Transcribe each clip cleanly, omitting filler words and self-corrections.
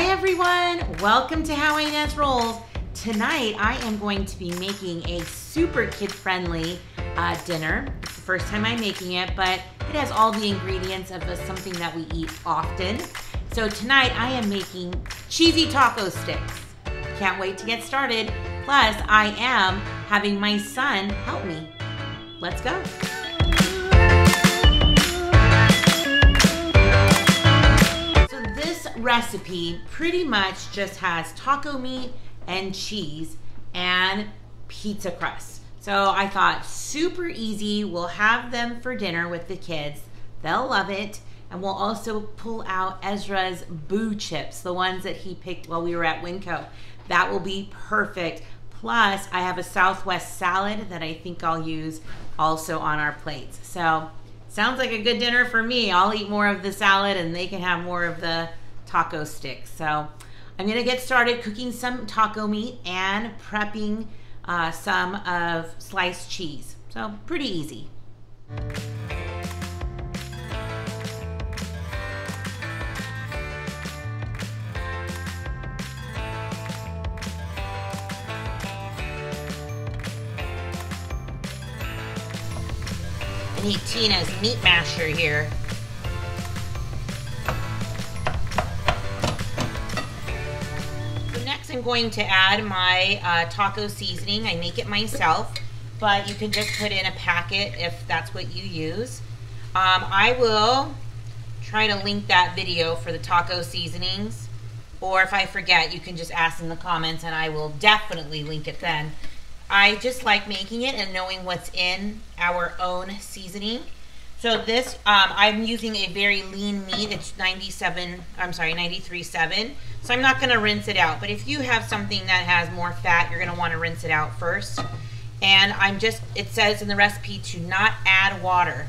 Hi everyone, welcome to How Ines Rolls. Tonight I am going to be making a super kid-friendly dinner. It's the first time I'm making it, but it has all the ingredients of something that we eat often. So tonight I am making cheesy taco sticks. Can't wait to get started. Plus I am having my son help me. Let's go. Recipe pretty much just has taco meat and cheese and pizza crust. So I thought super easy. We'll have them for dinner with the kids. They'll love it. And we'll also pull out Ezra's Boo chips, the ones that he picked while we were at Winco. That will be perfect. Plus I have a Southwest salad that I think I'll use also on our plates. So sounds like a good dinner for me. I'll eat more of the salad and they can have more of the taco sticks. So I'm gonna get started cooking some taco meat and prepping some of sliced cheese. So pretty easy. I need Tina's meat masher here. I'm going to add my taco seasoning. I make it myself, but you can just put in a packet if that's what you use. I will try to link that video for the taco seasonings, or if I forget, you can just ask in the comments and I will definitely link it then. I just like making it and knowing what's in our own seasoning. So this, I'm using a very lean meat. It's 93.7. So I'm not gonna rinse it out. But if you have something that has more fat, you're gonna wanna rinse it out first. And it says in the recipe to not add water.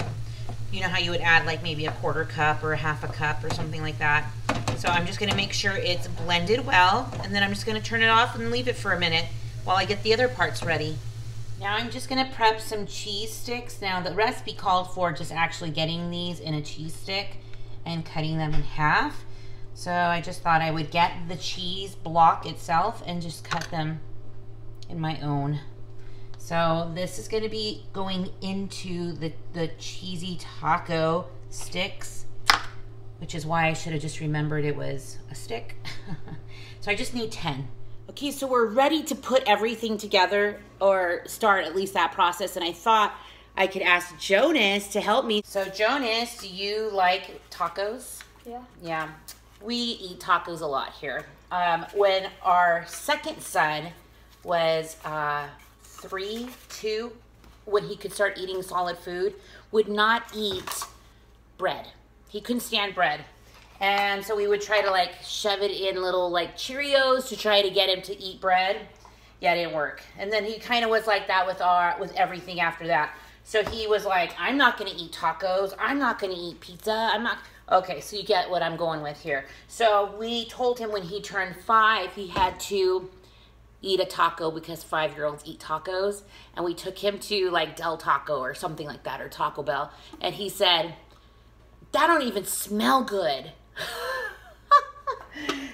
You know how you would add like maybe a quarter cup or a half a cup or something like that. So I'm just gonna make sure it's blended well. And then I'm just gonna turn it off and leave it for a minute while I get the other parts ready. Now I'm just gonna prep some cheese sticks. Now the recipe called for just actually getting these in a cheese stick and cutting them in half. So I just thought I would get the cheese block itself and just cut them in my own. So this is gonna be going into the cheesy taco sticks, which is why I should have just remembered it was a stick. So I just need 10. Okay, so we're ready to put everything together, or start at least that process, and I thought I could ask Jonas to help me. So Jonas, do you like tacos? Yeah. Yeah, we eat tacos a lot here. When our second son was 3, 2, when he could start eating solid food, would not eat bread. He couldn't stand bread. And so we would try to like shove it in little like Cheerios to try to get him to eat bread. Yeah, it didn't work. And then he kind of was like that with everything after that. So he was like, I'm not gonna eat tacos. I'm not gonna eat pizza. I'm not. Okay, so you get what I'm going with here. So we told him when he turned 5, he had to eat a taco because 5-year-olds eat tacos. And we took him to like Del Taco or something like that, or Taco Bell. And he said, that don't even smell good.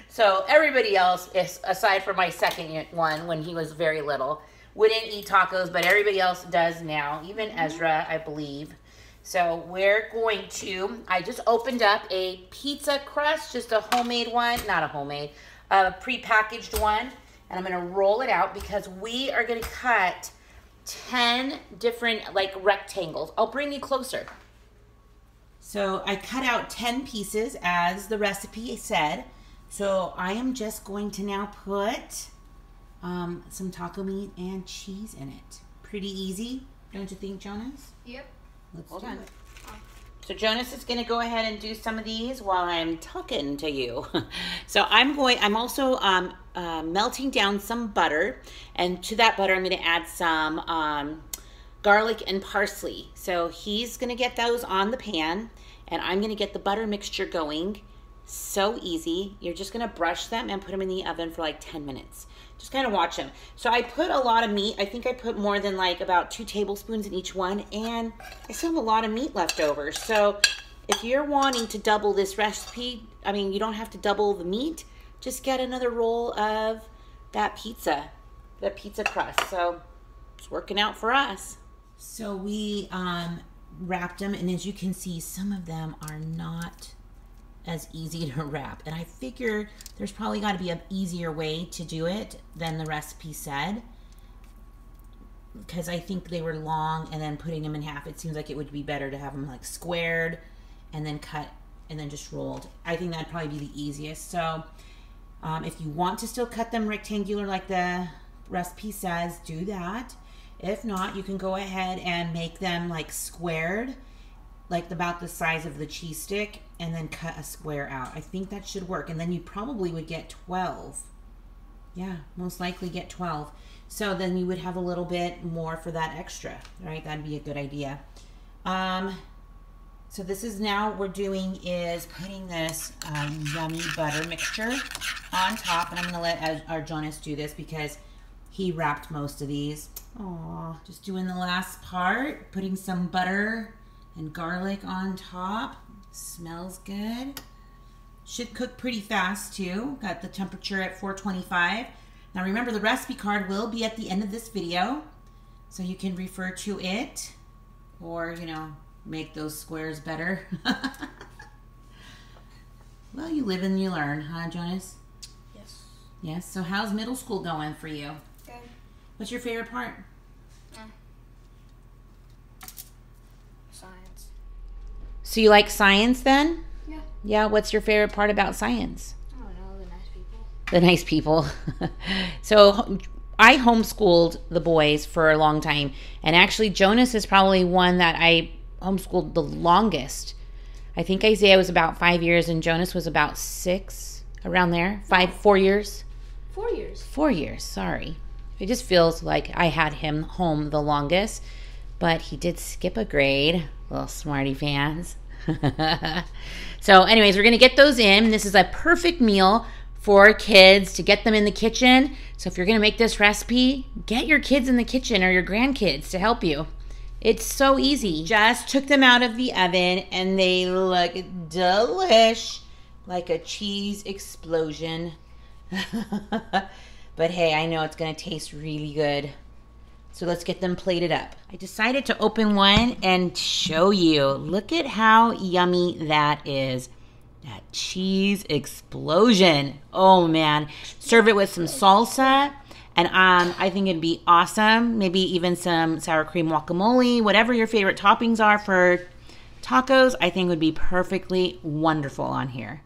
So everybody else, aside from my second one when he was very little, wouldn't eat tacos, but everybody else does now, even Ezra, I believe. So we're going to, I just opened up a pizza crust, just a homemade one, not a homemade, a prepackaged one, and I'm gonna roll it out because we are gonna cut 10 different like rectangles. I'll bring you closer. So I cut out 10 pieces as the recipe said. So I am just going to now put some taco meat and cheese in it. Pretty easy, don't you think, Jonas? Yep. Let's do it. So Jonas is going to go ahead and do some of these while I'm talking to you. So I'm also melting down some butter, and to that butter I'm going to add some garlic and parsley. So he's going to get those on the pan, and I'm going to get the butter mixture going. So easy. You're just going to brush them and put them in the oven for like 10 minutes. Just kind of watch them. So I put a lot of meat. I think I put more than like about 2 tablespoons in each one, and I still have a lot of meat left over. So if you're wanting to double this recipe, I mean, you don't have to double the meat, just get another roll of that pizza crust. So it's working out for us. So we wrapped them, and as you can see, some of them are not as easy to wrap. And I figure there's probably got to be an easier way to do it than the recipe said, because I think they were long, and then putting them in half, it seems like it would be better to have them like squared and then cut and then just rolled. I think that'd probably be the easiest. So if you want to still cut them rectangular like the recipe says, do that. If not, you can go ahead and make them like squared, like about the size of the cheese stick, and then cut a square out. I think that should work. And then you probably would get 12. Yeah, most likely get 12. So then you would have a little bit more for that extra, right? That'd be a good idea. So this is now what we're doing is putting this yummy butter mixture on top. And I'm gonna let our Jonas do this because he wrapped most of these. Aw, just doing the last part, putting some butter and garlic on top. Smells good. Should cook pretty fast too. Got the temperature at 425. Now remember, the recipe card will be at the end of this video, so you can refer to it, or, you know, make those squares better. Well, you live and you learn, huh, Jonas? Yes. Yes. So how's middle school going for you? Good. What's your favorite part? Science. So you like science then? Yeah. Yeah, what's your favorite part about science? I don't know, the nice people. The nice people. So I homeschooled the boys for a long time, and actually Jonas is probably one that I homeschooled the longest. I think Isaiah was about 5 years and Jonas was about 6, around there. 4 years. 4 years. 4 years, sorry. It just feels like I had him home the longest, but he did skip a grade. Little smarty pants. So anyways, we're going to get those in. This is a perfect meal for kids to get them in the kitchen. So if you're going to make this recipe, get your kids in the kitchen or your grandkids to help you. It's so easy. Just took them out of the oven and they look delish, like a cheese explosion. But hey, I know it's going to taste really good. So let's get them plated up. I decided to open one and show you. Look at how yummy that is. That cheese explosion. Oh man. Serve it with some salsa. And I think it'd be awesome. Maybe even some sour cream guacamole. Whatever your favorite toppings are for tacos, I think would be perfectly wonderful on here.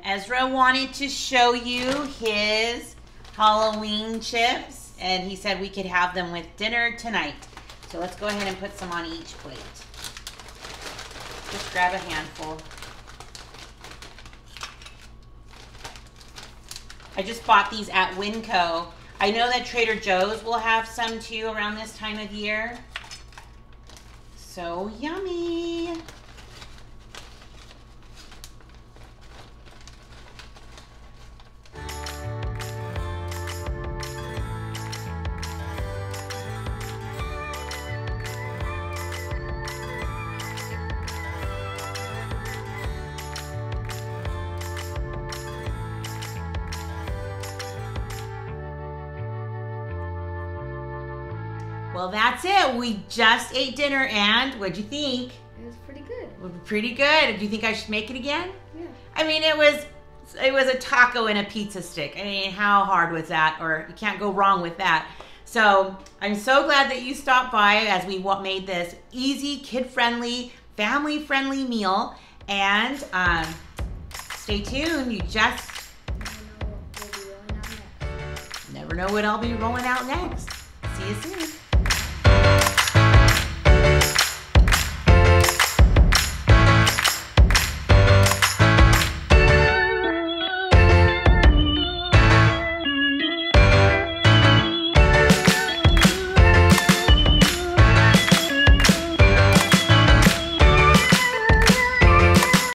Ezra wanted to show you his Halloween chips, and he said we could have them with dinner tonight. So let's go ahead and put some on each plate. Just grab a handful. I just bought these at Winco. I know that Trader Joe's will have some too around this time of year. So yummy. Well, that's it. We just ate dinner, and what'd you think? It was pretty good. Pretty good. Do you think I should make it again? Yeah. I mean, it was a taco and a pizza stick. I mean, how hard was that? Or you can't go wrong with that. So I'm so glad that you stopped by as we made this easy, kid-friendly, family-friendly meal. And stay tuned. You just never know what I'll be rolling out next. See you soon.